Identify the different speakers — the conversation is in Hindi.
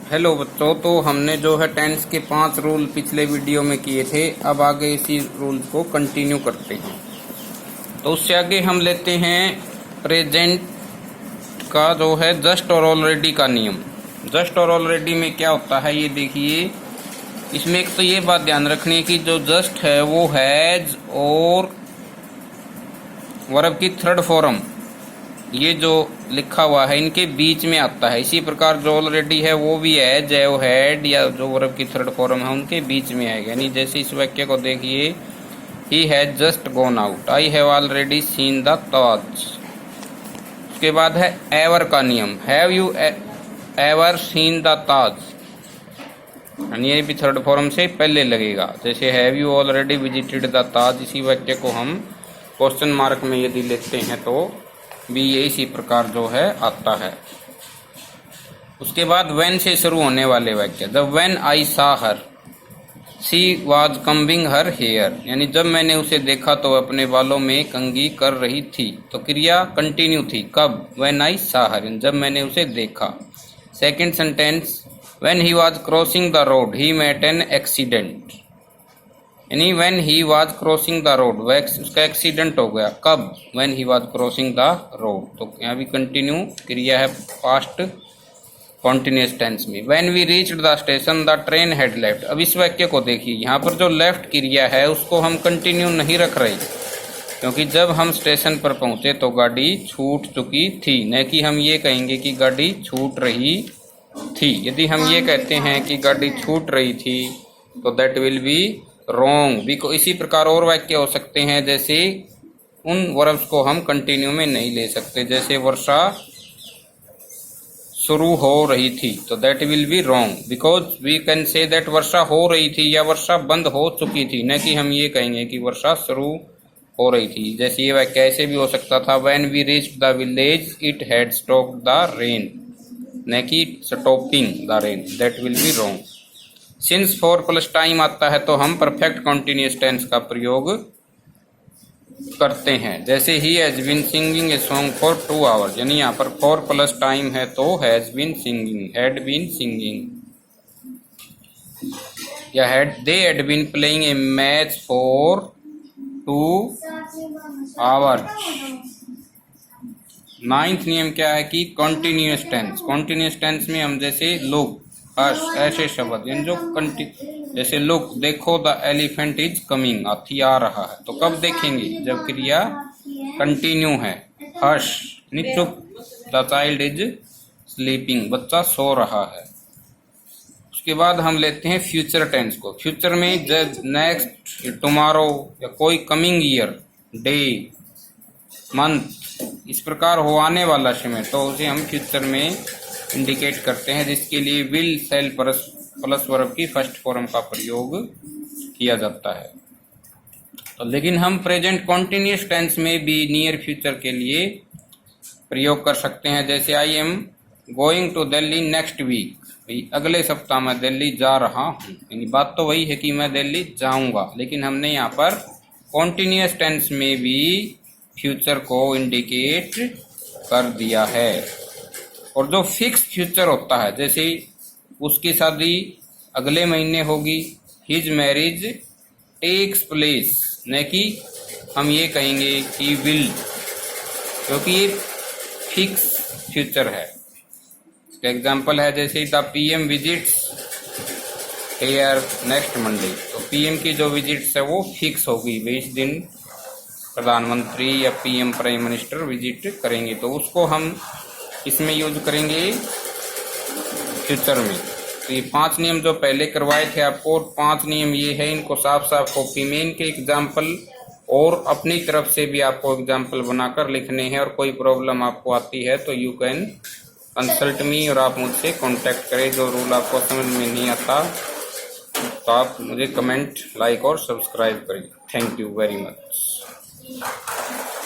Speaker 1: हेलो बच्चों, तो हमने जो है टेंस के 5 रूल पिछले वीडियो में किए थे। अब आगे इसी रूल को कंटिन्यू करते हैं। तो उससे आगे हम लेते हैं प्रेजेंट का जो है जस्ट और ऑलरेडी का नियम। जस्ट और ऑलरेडी में क्या होता है ये देखिए। इसमें एक तो ये बात ध्यान रखनी है कि जो जस्ट है वो हैज और वर्ब की थर्ड फॉर्म, ये जो लिखा हुआ है इनके बीच में आता है। इसी प्रकार जो ऑलरेडी है वो भी है, जो हैड या जो वर्ब की थर्ड फॉर्म है उनके बीच में आएगा। यानी जैसे इस वाक्य को देखिए, he has just gone out, I have already seen the Taj. उसके बाद है एवर का नियम, have you ever seen the Taj, यानी ये भी थर्ड फॉर्म से पहले लगेगा। जैसे have you already visited the Taj, इसी वाक्य को हम क्वेश्चन मार्क में यदि लेते हैं तो भी ये इसी प्रकार जो है आता है। उसके बाद व्हेन से शुरू होने वाले वाक्य, जब when I saw her she was combing her hair, यानी जब मैंने उसे देखा तो वह अपने बालों में कंघी कर रही थी। तो क्रिया कंटिन्यू थी, कब? व्हेन आई सा हर, जब मैंने उसे देखा। Second sentence, when he was crossing the road he met an accident, यानी when he was crossing the road, वह उसका एक्सीडेंट हो गया। कब? When he was crossing the road. तो यहाँ भी कंटिन्यू क्रिया है पास्ट कॉन्टिन्यूअस टेंस में। When we reached the station the train had left. अब इस वाक्य को देखिए, यहाँ पर जो लेफ्ट क्रिया है उसको हम कंटिन्यू नहीं रख रहे, क्योंकि जब हम स्टेशन पर पहुंचे तो गाड़ी छूट चुकी थी, न कि हम ये कहेंगे कि गाड़ी छूट रही थी। यदि हम ये कहते हैं कि गाड़ी छूट रही थी तो दैट विल बी रॉन्ग। भी इसी प्रकार और वाक्य हो सकते हैं, जैसे उन वर्ब्स को हम कंटिन्यू में नहीं ले सकते। जैसे वर्षा शुरू हो रही थी, तो that will be wrong, because we can say that वर्षा हो रही थी या वर्षा बंद हो चुकी थी, न कि हम ये कहेंगे कि वर्षा शुरू हो रही थी। जैसे ये वाक्य ऐसे भी हो सकता था, when we reached the village it had stopped the rain, न कि stopping the rain, that will be wrong. Since 4 plus time आता है तो हम परफेक्ट कॉन्टिन्यूअस टेंस का प्रयोग करते हैं। जैसे he has been singing a song for 2 hours, यानी यहाँ पर 4 प्लस टाइम है तो has been singing, had been singing, या they had been playing a match for 2 hours. 9th नियम क्या है कि कॉन्टिन्यूअस टेंस। कॉन्टिन्यूअस टेंस में हम जैसे लुक, ऐसे शब्द, यानी जो जैसे लुक, देखो द एलिफेंट इज कमिंग, हाथी आ रहा है। तो कब देखेंगे? जब क्रिया कंटिन्यू है। हश, चुप, द चाइल्ड इज स्लीपिंग, बच्चा सो रहा है। उसके बाद हम लेते हैं फ्यूचर टेंस को। फ्यूचर में जब नेक्स्ट, टुमारो या कोई कमिंग ईयर, डे, मंथ, इस प्रकार हो आने वाला समय, तो उसे हम फ्यूचर में इंडिकेट करते हैं, जिसके लिए विल, सेल प्लस वर्ब की फर्स्ट फॉर्म का प्रयोग किया जाता है। तो लेकिन हम प्रेजेंट कॉन्टिन्यूअस टेंस में भी नियर फ्यूचर के लिए प्रयोग कर सकते हैं। जैसे I am going to Delhi next week, अगले सप्ताह मैं दिल्ली जा रहा हूँ, यानी बात तो वही है कि मैं दिल्ली जाऊंगा, लेकिन हमने यहाँ पर कॉन्टिन्यूअस टेंस में भी फ्यूचर को इंडिकेट कर दिया है। और जो फिक्स फ्यूचर होता है, जैसे उसकी शादी अगले महीने होगी, हिज मैरिज टेक्स प्लेस, न कि हम ये कहेंगे कि विल, क्योंकि ये फिक्स फ्यूचर है। इसका एग्जाम्पल है जैसे the PM visits here next Monday, तो पीएम की जो विजिट्स है वो फिक्स होगी, 20 दिन प्रधानमंत्री या पीएम प्राइम मिनिस्टर विजिट करेंगे, तो उसको हम इसमें यूज करेंगे फ्यूचर में। तो ये 5 नियम जो पहले करवाए थे आपको, 5 नियम ये है, इनको साफ साफ कॉपी में इनके एग्जाम्पल और अपनी तरफ से भी आपको एग्जाम्पल बनाकर लिखने हैं। और कोई प्रॉब्लम आपको आती है तो यू कैन कंसल्ट मी, और आप मुझसे कांटेक्ट करें। जो रूल आपको समझ में नहीं आता तो आप मुझे कमेंट, लाइक और सब्सक्राइब करें। Thank you very much.